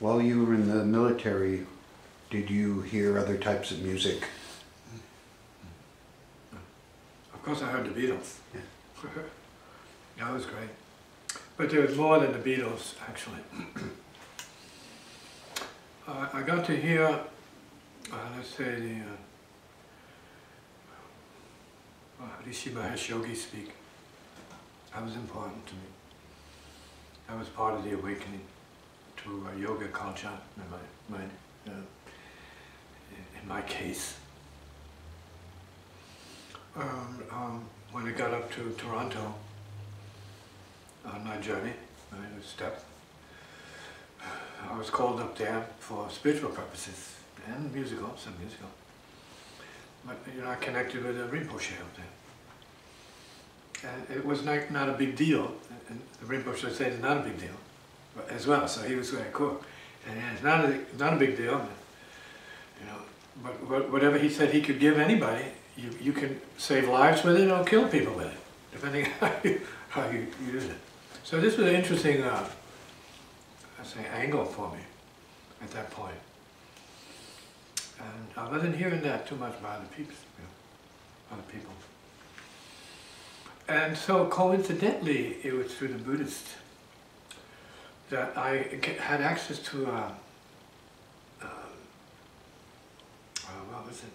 While you were in the military, did you hear other types of music? Of course I heard the Beatles. Yeah. That was great. But there was more than the Beatles, actually. I got to hear, let's say, the Rishi Mahesh Yogi speak. That was important to me. That was part of the awakening to yoga culture in my case. When I got up to Toronto on my journey, I stepped. I was called up there for spiritual purposes and some musical. But I connected with a Rinpoche up there. And it was not a big deal. And the Rinpoche said it's not a big deal as well, so he was very cool. And it's not a big deal, but whatever he said he could give anybody, you can save lives with it or kill people with it, depending how you use it. So this was an interesting angle for me at that point. And I wasn't hearing that too much by other people. And so coincidentally, it was through the Buddhist that I had access to what was it?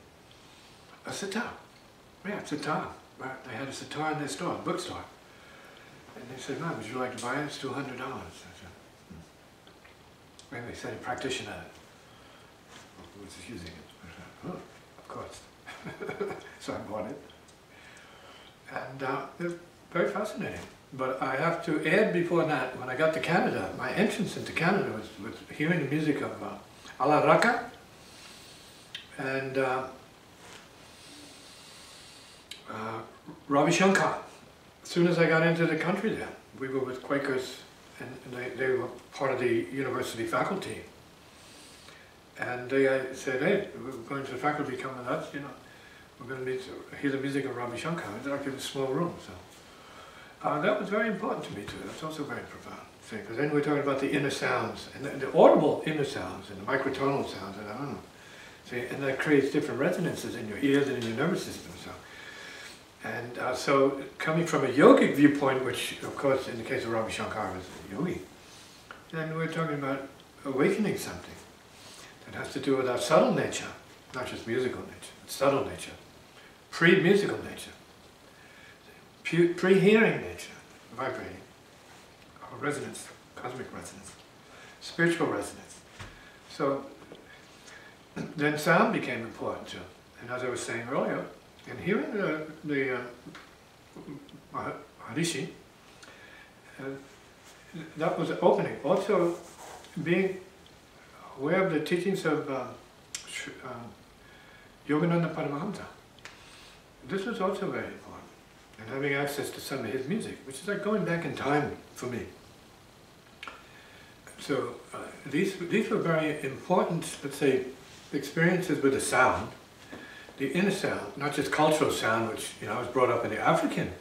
A sitar. Yeah, sitar. They had a sitar in their store, a bookstore. And they said, "Man, would you like to buy it? It's $200. I said, Maybe they said a practitioner who was using it. I said, "Oh, of course." So I bought it. And it was very fascinating. But I have to add before that, when I got to Canada, my entrance into Canada was hearing the music of Ala Raka and Ravi Shankar. As soon as I got into the country there, we were with Quakers, and they were part of the university faculty. And they said, "Hey, we're going to the faculty, come with us, we're going to hear the music of Ravi Shankar." It's like in a small room, so. That was very important to me too. That's also very profound. Because then we're talking about the inner sounds, and the audible inner sounds, and the microtonal sounds, and I don't know. See, and that creates different resonances in your ears and in your nervous system. So coming from a yogic viewpoint, which of course in the case of Ravi Shankar was a yogi, then we're talking about awakening something that has to do with our subtle nature, not just musical nature, but subtle nature, pre-musical nature. Pre-hearing nature, vibrating, or resonance, cosmic resonance, spiritual resonance. So then sound became important too. And as I was saying earlier, in hearing the Maharishi, that was opening. Also being aware of the teachings of Yogananda Paramahamsa. This was also very important. And having access to some of his music, which is like going back in time for me. So these were very important, let's say, experiences with the sound, the inner sound, not just cultural sound, which I was brought up in the African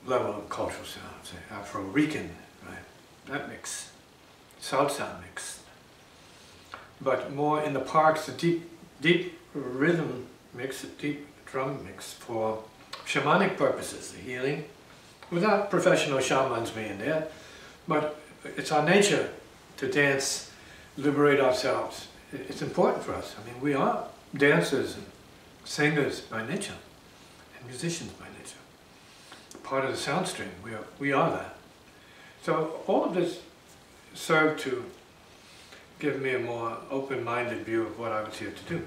level of cultural sound, say Afro-Rican, right? That mix, salsa mix. But more in the parks, the deep rhythm mix, deep drum mix for shamanic purposes, the healing, without professional shamans being there, but it's our nature to dance, liberate ourselves. It's important for us. I mean, we are dancers and singers by nature, and musicians by nature. Part of the sound stream, we are that. So all of this served to give me a more open-minded view of what I was here to do.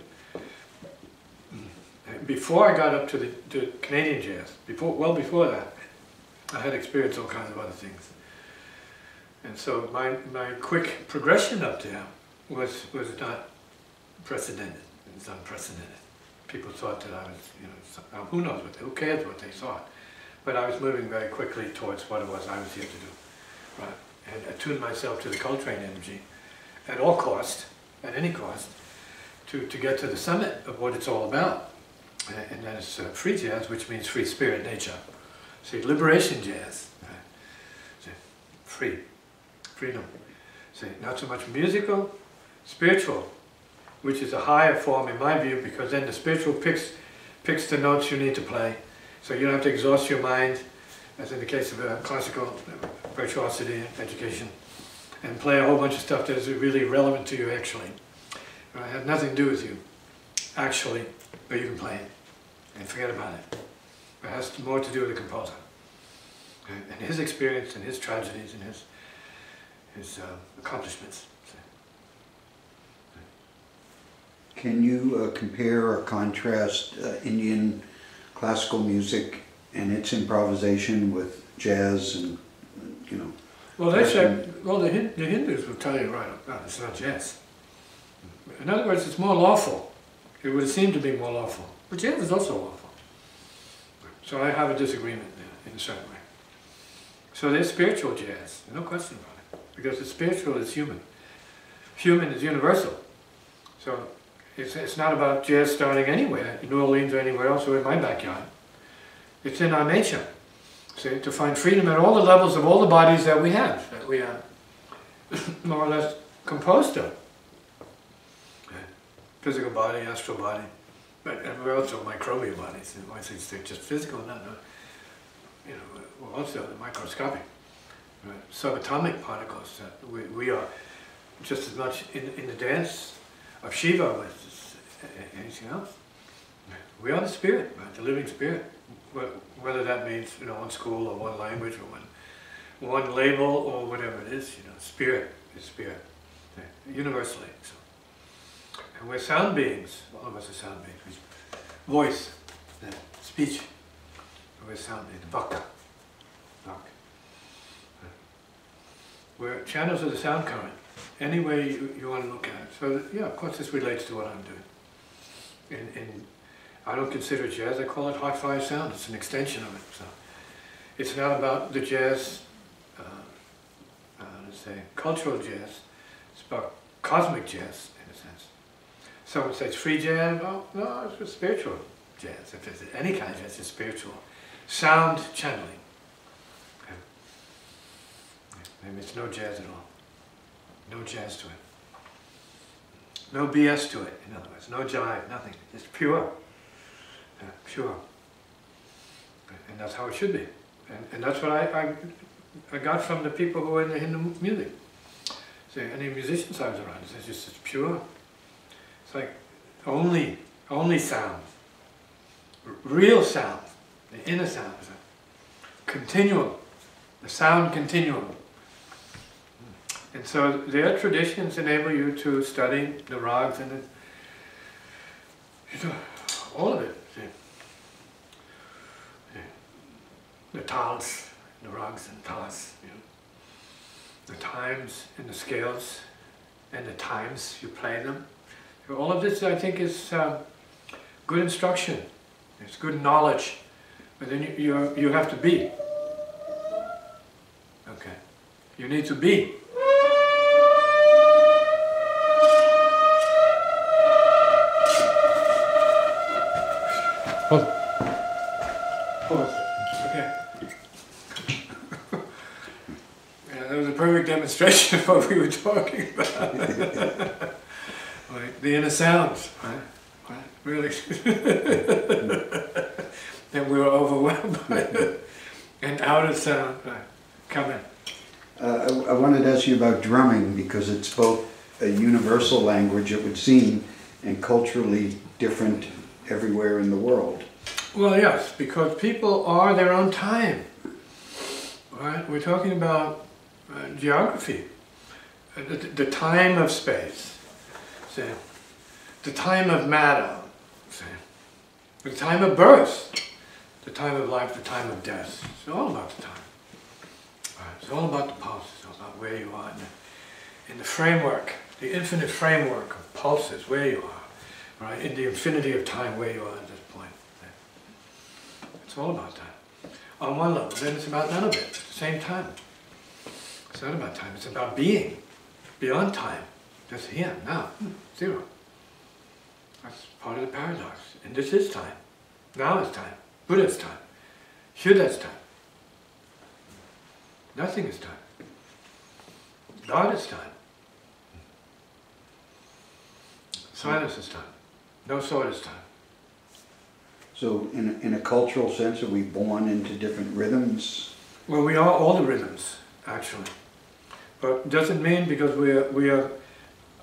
Before I got up to the Canadian jazz, well before that, I had experienced all kinds of other things. And so my quick progression up there was not precedented. It was unprecedented. People thought that I was, who knows who cares what they thought. But I was moving very quickly towards what it was I was here to do. Right? And attune myself to the Coltrane energy at all cost, at any cost, to get to the summit of what it's all about. And that is free jazz, which means free spirit nature. See, liberation jazz, freedom. See, not so much musical, spiritual, which is a higher form in my view, because then the spiritual picks the notes you need to play. So you don't have to exhaust your mind, as in the case of classical virtuosity education, and play a whole bunch of stuff that is really relevant to you actually. It has nothing to do with you, actually, but you can play it and forget about it. It has more to do with the composer and his experience and his tragedies and his accomplishments. Can you compare or contrast Indian classical music and its improvisation with jazz and, you know? Well, they say, well, the Hindus will tell you right up front, it's not jazz. In other words, it's more lawful. It would seem to be more lawful. But jazz is also lawful. So I have a disagreement there in a certain way. So there's spiritual jazz, no question about it. Because the spiritual is human. Human is universal. So it's not about jazz starting anywhere, in New Orleans or anywhere else, or in my backyard. It's in our nature. See, to find freedom at all the levels of all the bodies that we have, that we are more or less composed of. Physical body, astral body, but we're also microbial bodies. And one thinks they're just physical, no. You know, we're also the microscopic, subatomic particles. We are just as much in the dance of Shiva as anything else. We are the spirit, right? The living spirit. Whether that means, you know, one school or one language or one label or whatever it is, you know, spirit is spirit, universally. So. And we're sound beings. All of us are sound beings. Voice, speech. We're sound beings. Vaka. We're channels of the sound current. Any way you want to look at it. So yeah, of course, this relates to what I'm doing. I don't consider jazz, I call it hi-fi sound. It's an extension of it. So it's not about the jazz, let's say, cultural jazz. It's about cosmic jazz, in a sense. Someone says free jazz, well, no, it's just spiritual jazz. If it's any kind of jazz, it's spiritual. Sound channeling. Okay. Maybe it's no jazz at all. No jazz to it. No BS to it, in other words. No jive, nothing. It's pure. Pure. And that's how it should be. And that's what I got from the people who were in the Hindu music. So any musicians I was around, it's just it's pure. It's like only sound. Real sound. The inner sound is a continuum. The sound continuum. And so their traditions enable you to study the rags and all of it. The tals, the rags and tals, you know. The times and the scales and the times you play them. All of this, I think, is good instruction. It's good knowledge. But then you have to be. Okay. You need to be. Okay. Yeah, that was a perfect demonstration of what we were talking about. Like the inner sounds, right? Really. Then we were overwhelmed by it. And outer sound, come in. I wanted to ask you about drumming because it's both a universal language, it would seem, and culturally different everywhere in the world. Well, yes, because people are their own time. Right? We're talking about geography, the time of space, say, the time of matter, say, the time of birth, the time of life, the time of death. It's all about the time. Right? It's all about the pulse. It's all about where you are in the framework, the infinite framework of pulses, where you are, right? In the infinity of time, where you are at this point. It's all about that. On one level, then it's about none of it at the same time. It's not about time, it's about being, beyond time. Just here, now, zero. That's part of the paradox. And this is time. Now is time. Buddha's time. Shuddha's time. Nothing is time. God is time. Silence is time. No thought is time. So in a cultural sense, are we born into different rhythms? Well, we are all the rhythms, actually. But doesn't mean because we are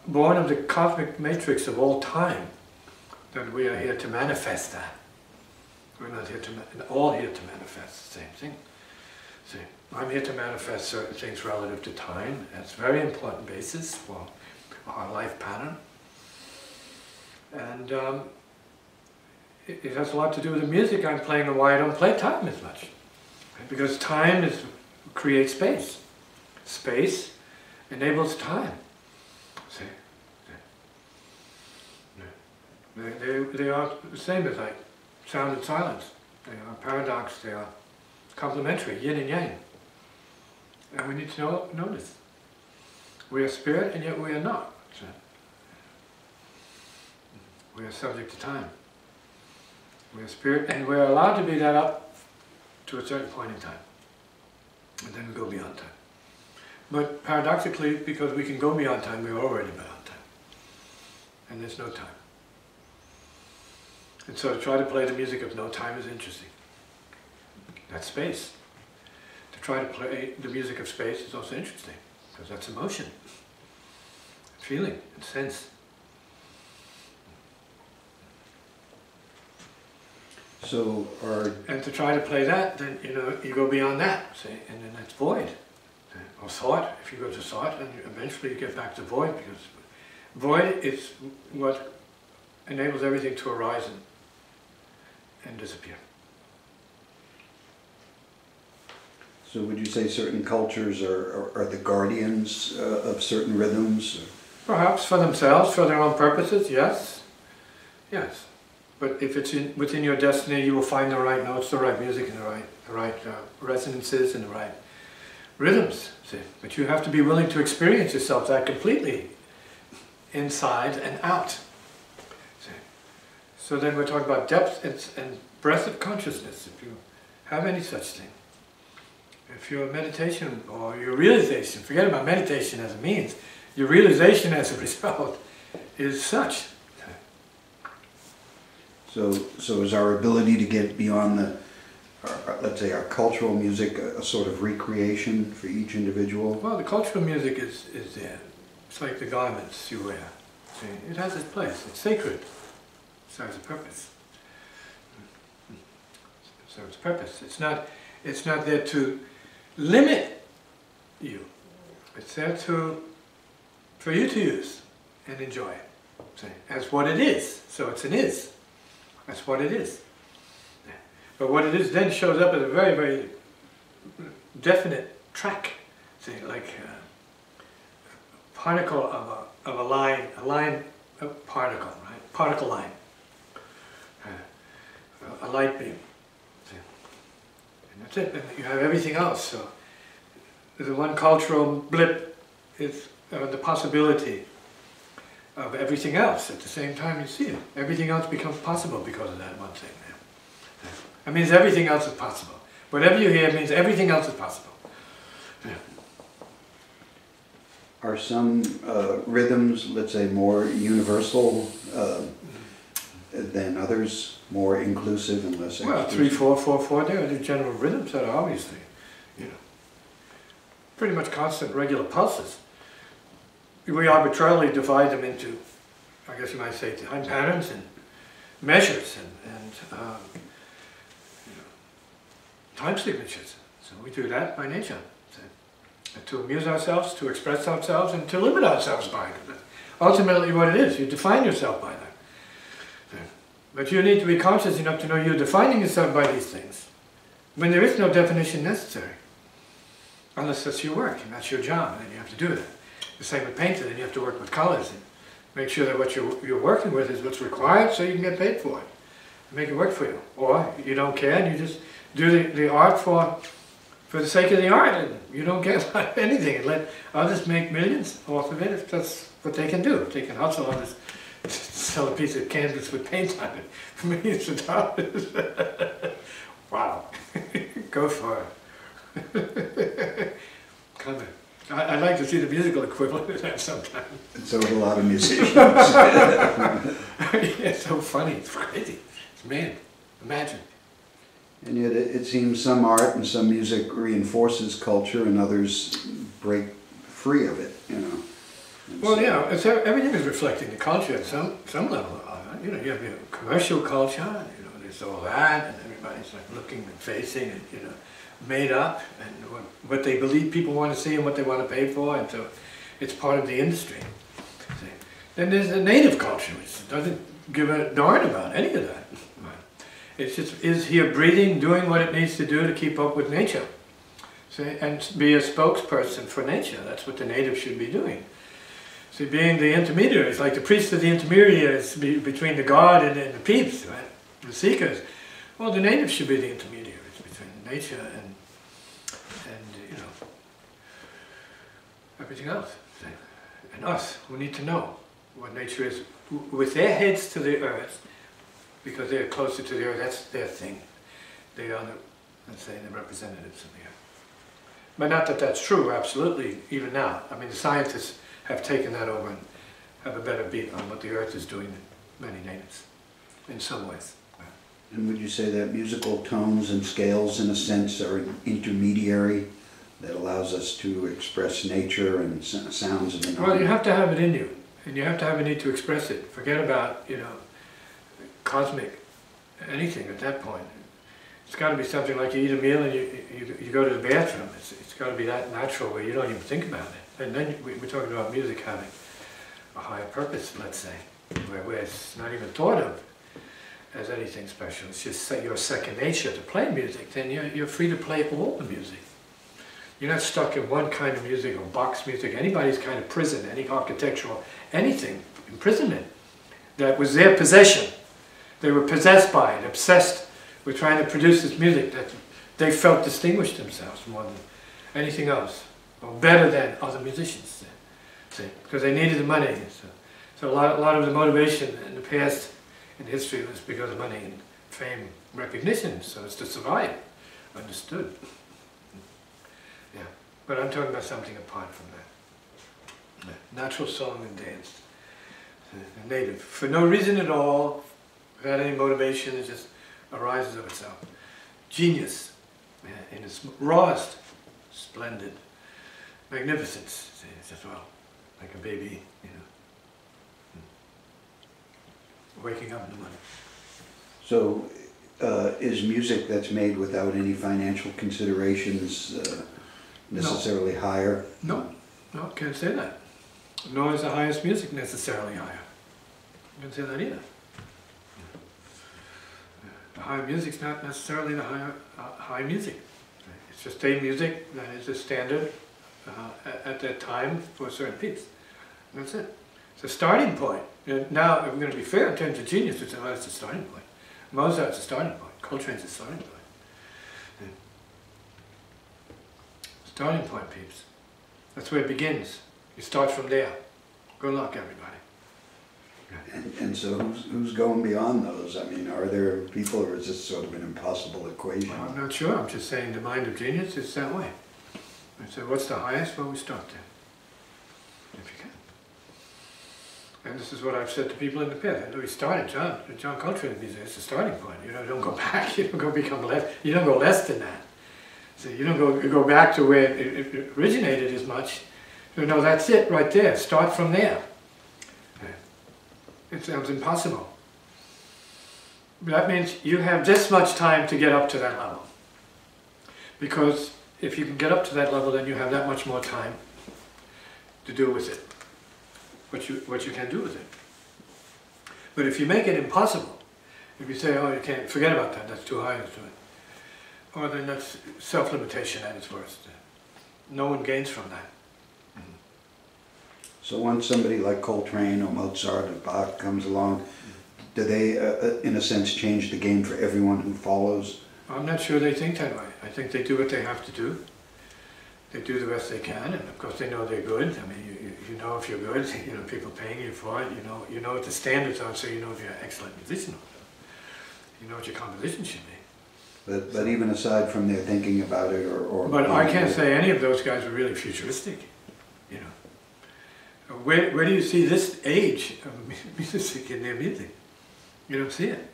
born of the cosmic matrix of all time that we are here to manifest that. We're not here all here to manifest the same thing. See, I'm here to manifest certain things relative to time. That's a very important basis for our life pattern. And it has a lot to do with the music I'm playing and why I don't play time as much. Because time creates space. Space enables time. See? They are the same as like sound and silence. They are paradox, they are complementary, yin and yang. And we need to know this. We are spirit and yet we are not. See? We are subject to time. We are spirit and we are allowed to be that up to a certain point in time. And then we go beyond time. But paradoxically, because we can go beyond time, we're already beyond time. And there's no time. And so to try to play the music of no time is interesting. That's space. To try to play the music of space is also interesting, because that's emotion, feeling, and sense. So and to try to play that, then you go beyond that, see, and then that's void. Or thought, if you go to thought, then eventually you get back to void, because void is what enables everything to arise and disappear. So would you say certain cultures are the guardians of certain rhythms? Perhaps for themselves, for their own purposes, yes. Yes. But if it's within your destiny, you will find the right notes, the right music, and the right resonances, and the right rhythms. See? But you have to be willing to experience yourself that completely, inside and out. See? So then we're talking about depth and breadth of consciousness, if you have any such thing. If your meditation or your realization, forget about meditation as a means, your realization as a result is such. So is our ability to get beyond let's say our cultural music a sort of recreation for each individual? Well, the cultural music is there. It's like the garments you wear. See, it has its place. It's sacred. It serves a purpose. It serves a purpose. It's not there to limit you. It's there for you to use and enjoy. See, as what it is. So it's an is. That's what it is. But what it is then shows up as a very, very definite track. See, like a particle of a line, a particle, right? Particle line. A light beam. See? And that's it. And you have everything else. So the one cultural blip is the possibility of everything else. At the same time you see it. Everything else becomes possible because of that one thing there. It means everything else is possible. Whatever you hear means everything else is possible. Yeah. Are some rhythms, let's say, more universal than others, more inclusive and less exclusive? Well, 3/4/4/4, there are the general rhythms that are obviously, pretty much constant regular pulses. We arbitrarily divide them into, I guess you might say, time patterns and measures and time signatures. So we do that by nature. So, to amuse ourselves, to express ourselves, and to limit ourselves by it. Ultimately what it is, you define yourself by that. So, but you need to be conscious enough to know you're defining yourself by these things, when there is no definition necessary. Unless that's your work, and that's your job, and then you have to do that. The same with painting, then you have to work with colors and make sure that what you're working with is what's required so you can get paid for it. Make it work for you. Or you don't care and you just do the art for the sake of the art, and you don't care about anything and let others make millions off of it if that's what they can do. They can hustle others, sell a piece of canvas with paint on it for millions of dollars. Wow. Go for it. Come on. I'd like to see the musical equivalent of that sometime. And so do a lot of musicians. It's so funny, it's crazy. It's man, imagine. And yet it seems some art and some music reinforces culture and others break free of it, you know. And Well, so- yeah, everything is reflecting the culture at some level. You know, you have your commercial culture, you know, there's all that, and everybody's like looking and facing and, you know, made up, and what they believe people want to see and what they want to pay for, and so it's part of the industry. See? Then there's the native culture, which doesn't give a darn about any of that. It's just, is here breathing, doing what it needs to do to keep up with nature. See? And be a spokesperson for nature. That's what the native should be doing. See, being the intermediary, it's like the priest of the intermediaries between the god and the peeps, right? The seekers. Well, the natives should be the intermediaries between nature and you know, everything else. See? And us, who need to know what nature is, with their heads to the earth, because they're closer to the earth, that's their thing. They are the, let's say, the representatives of the earth. But not that that's true, absolutely, even now. I mean, the scientists have taken that over and have a better beat on what the earth is doing than many natives, in some ways. And would you say that musical tones and scales, in a sense, are an intermediary that allows us to express nature and sounds of the Well, you have to have it in you, and you have to have a need to express it. Forget about, you know, cosmic anything at that point. It's got to be something like you eat a meal and you go to the bathroom. It's got to be that natural where you don't even think about it. And then we're talking about music having a higher purpose, let's say, where it's not even thought of as anything special. It's just your second nature to play music. Then you're free to play all the music. You're not stuck in one kind of music or box music, anybody's kind of prison, any architectural, anything, imprisonment that was their possession. They were possessed by it, obsessed with trying to produce this music that they felt distinguished themselves more than anything else, or better than other musicians, see, because they needed the money. So a lot of the motivation in the past, in history, was because of money and fame, recognition, so it's to survive, understood. Yeah, but I'm talking about something apart from that. Natural song and dance, native, for no reason at all, without any motivation, it just arises of itself. Genius, in its rawest, splendid magnificence, see, it's just, well, like a baby, you know, waking up in the morning. So, is music that's made without any financial considerations necessarily higher? No, can't say that. Nor is the highest music necessarily higher. Can't say that either. The high music's not necessarily the high music. It's just a music that is a standard at that time for certain peeps. That's it. It's a starting point. Now, if we're going to be fair in terms of genius, it's a starting point. Mozart's a starting point. Coltrane's a starting point. Starting point, peeps. That's where it begins. You start from there. Good luck, everybody. And so who's going beyond those? I mean, are there people, or is this sort of an impossible equation? Well, I'm not sure. I'm just saying the mind of genius is that way. I said, what's the highest? Well, we start there. If you can. And this is what I've said to people in the past. We started, John Coltrane, it's the starting point. You know, don't go back. You don't go become less. You don't go less than that. So you don't go back to where it originated as much. You know, that's it right there. Start from there. It sounds impossible. But that means you have this much time to get up to that level. Because if you can get up to that level, then you have that much more time to do with it. What you can do with it. But if you make it impossible, if you say, oh, you can't, forget about that, that's too high to do it. Or then that's self-limitation at its worst. No one gains from that. So once somebody like Coltrane or Mozart or Bach comes along, do they, in a sense, change the game for everyone who follows? I'm not sure they think that way. I think they do what they have to do. They do the best they can, and of course they know they're good. I mean, you know if you're good, you know, people paying you for it, you know what the standards are, so you know if you're an excellent musician. You know what your composition should be. But even aside from their thinking about it or But I can't say any of those guys were really futuristic. you know. Where do you see this age of music in their music? You don't see it.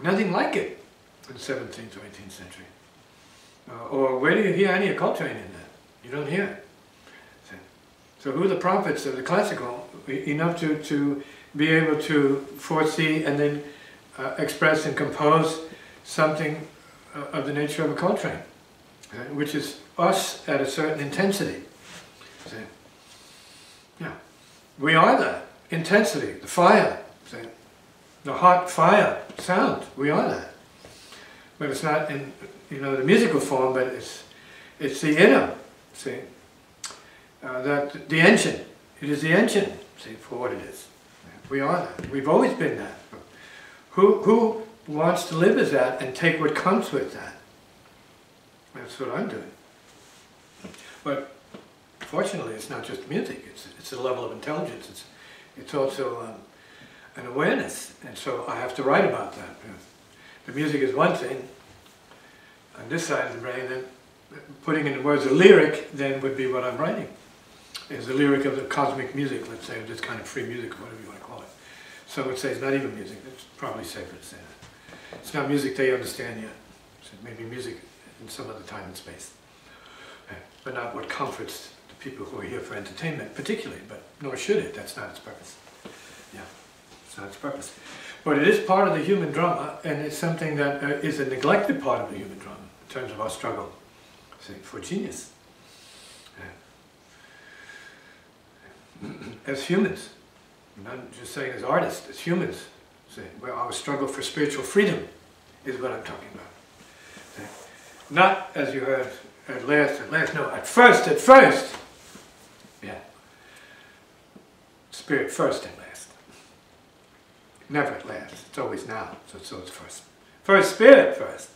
Nothing like it in the 17th or 18th century. Or where do you hear any Coltrane in that? You don't hear it. So who are the prophets of the classical enough to be able to foresee and then express and compose something of the nature of a Coltrane, which is us at a certain intensity. See? Yeah. We are that intensity, the fire, see? The hot fire sound. We are that, but it's not in the musical form, but it's the inner. See, that the engine. It is the engine. See, for what it is. We are that. We've always been that. Who wants to live as that and take what comes with that? That's what I'm doing. But fortunately, it's not just music. It's a level of intelligence. It's also an awareness, and so I have to write about that. The music is one thing. On this side of the brain, then putting in the words a lyric then would be what I'm writing. Is the lyric of the cosmic music, let's say, or this kind of free music, or whatever you want to call it. Some would say it's not even music. It's probably safer to say that. It's not music they understand yet. So it may be music in some other time and space. But not what comforts the people who are here for entertainment, particularly, but nor should it. That's not its purpose. Yeah, it's not its purpose. But it is part of the human drama, and it's something that is a neglected part of the human drama in terms of our struggle, say, for genius. As humans, I'm not just saying as artists, as humans, say, where our struggle for spiritual freedom is what I'm talking about. Say, not, as you heard, at last, no, at first, yeah. Spirit first and last. Never at last, it's always now, so it's first. First spirit first.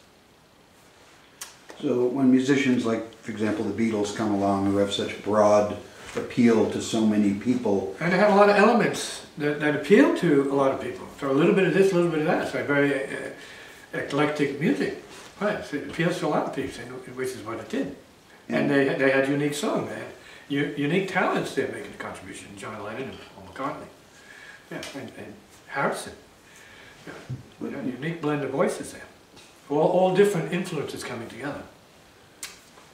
So when musicians like, for example, the Beatles come along who have such broad appeal to so many people. And they have a lot of elements that appeal to a lot of people. So a little bit of this, a little bit of that. It's like very eclectic music. Right, so it appeals to a lot of people, which is what it did. And they had unique songs. They had unique talents there making a contribution. John Lennon and Paul McCartney. Yeah, and Harrison. Yeah, a unique blend of voices there. All different influences coming together.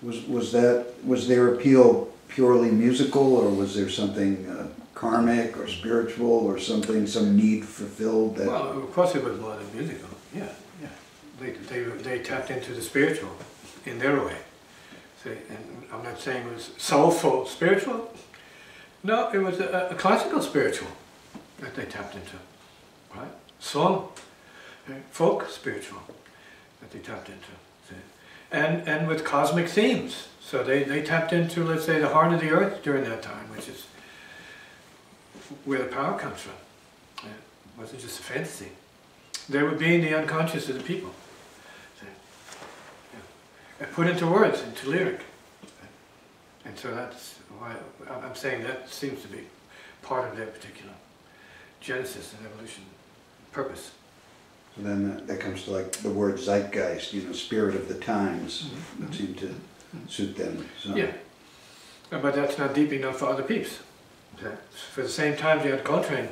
Was their appeal purely musical, or was there something karmic or spiritual, or some need fulfilled? That... Well, of course it was more than musical. Yeah. They tapped into the spiritual in their way. See, and I'm not saying it was soulful spiritual. No, it was a classical spiritual that they tapped into, right? Song, folk spiritual that they tapped into. See? And with cosmic themes. So they tapped into, let's say, the heart of the earth during that time, which is where the power comes from. It wasn't just a fantasy. They were being the unconscious of the people. See? Yeah. And put into words, into lyric. And so that's why I'm saying that seems to be part of their particular genesis and evolution, purpose. So then that comes to like the word zeitgeist, spirit of the times, that seem to suit them. So. Yeah, but that's not deep enough for other peeps. For the same time, you had Coltrane,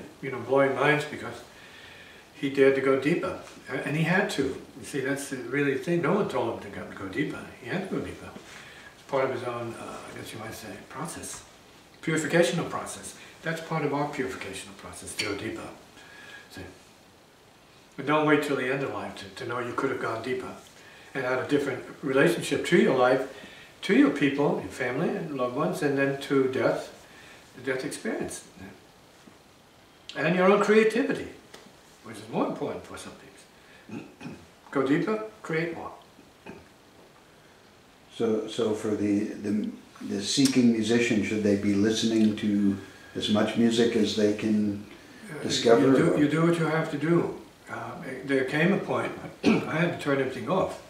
blowing minds because he dared to go deeper, and he had to. You see, that's really the thing. No one told him to go deeper. He had to go deeper. It's part of his own, I guess you might say, process, purificational process. That's part of our purificational process, to go deeper. See? But don't wait till the end of life to know you could have gone deeper and had a different relationship to your life, to your people, your family and loved ones, and then to death, the death experience. And your own creativity, which is more important for some people. Go deeper, create more. So for the seeking musician, should they be listening to as much music as they can discover? You do what you have to do. There came a point I had to turn everything off,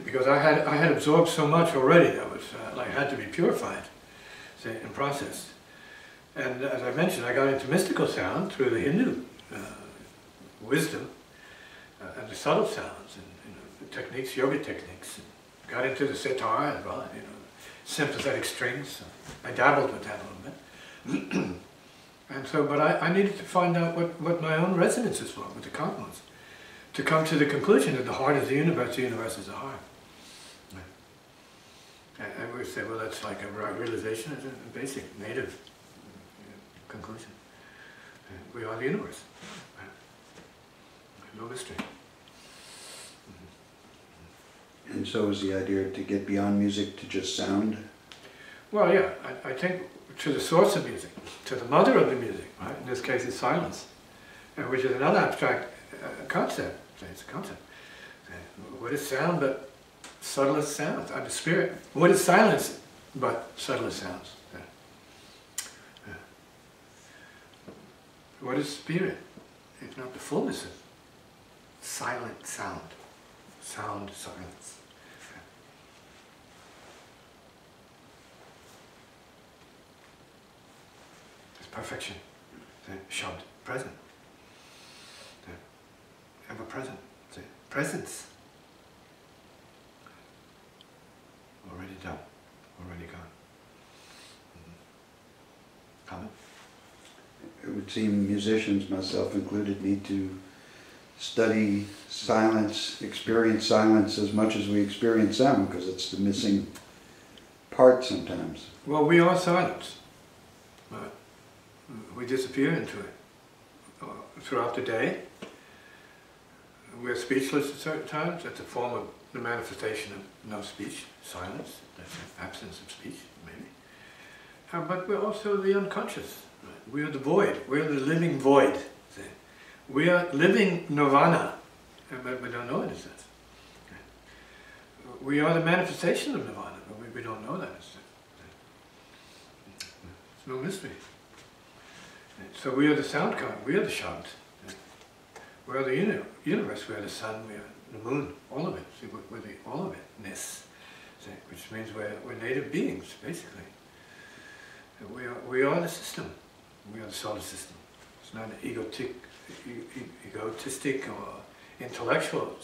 because I had absorbed so much already that was had to be purified, and processed. And as I mentioned, I got into mystical sound through the Hindu wisdom and the subtle sounds and the techniques, yoga techniques. And got into the sitar as well, sympathetic strings. I dabbled with that a little bit. And so, but I needed to find out what my own resonances were with the cosmos, to come to the conclusion that the heart is the universe is the heart. And we say, well, that's like a realization, it's a basic native conclusion. We are the universe. No mystery. And so is the idea to get beyond music to just sound? Well, yeah, I think to the source of music, to the mother of the music, right? In this case, it's silence, which is another abstract concept. It's a concept. What is sound but subtlest sounds? I'm the spirit. What is silence but subtlest sounds? What is spirit? If not the fullness of silent sound. Sound, silence. It's perfection. Shabd, present. Ever present. Presence. Already done. Already gone. Comment? It would seem musicians, myself included, need to study silence, experience silence as much as we experience sound, because it's the missing part sometimes. Well, we are silence. We disappear into it throughout the day. We're speechless at certain times. That's a form of the manifestation of no speech, silence, that's absence of speech, maybe. But we're also the unconscious. Right? We are the void. We're the living void. See? We are living nirvana, but we don't know it as that. We are the manifestation of nirvana, but we don't know that as that. It's no mystery. So we are the sound current, we are the shabd. We are the universe, we are the sun, we are the moon, all of it. See, we're the all of it-ness, which means we're native beings, basically. We are the system, we are the solar system. It's not an egotistic or intellectual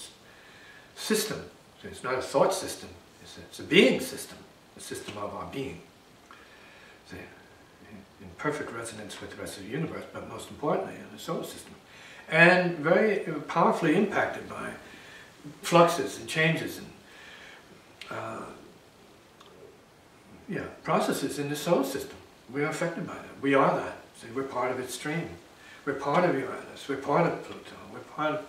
system. So it's not a thought system, it's a being system, the system of our being. See, in perfect resonance with the rest of the universe, but most importantly in the solar system. And very powerfully impacted by fluxes and changes and processes in the solar system. We are affected by that. We are that. See, we're part of its stream. We're part of Uranus. We're part of Pluto. We're part of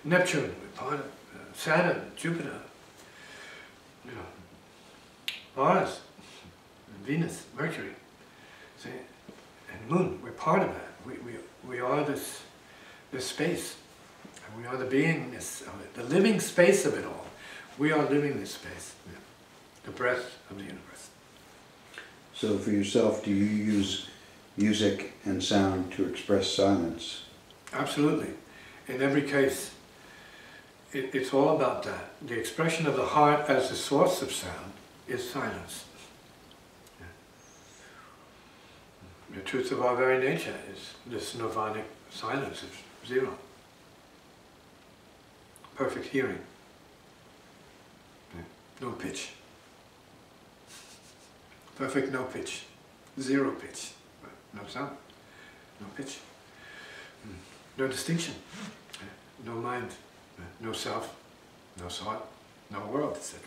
Neptune. We're part of Saturn, Jupiter, Mars, Venus, Mercury. See, and Moon. We're part of that. We are this space. And we are the beingness of it, the living space of it all. We are living this space, the breath of the universe. So for yourself, do you use music and sound to express silence? Absolutely. In every case, it's all about that. The expression of the heart as the source of sound is silence. The truth of our very nature is this nirvanic silence of zero. Perfect hearing. No pitch. Perfect no pitch. Zero pitch. No sound. No pitch. No distinction. No mind. No self. No thought. No world, etc.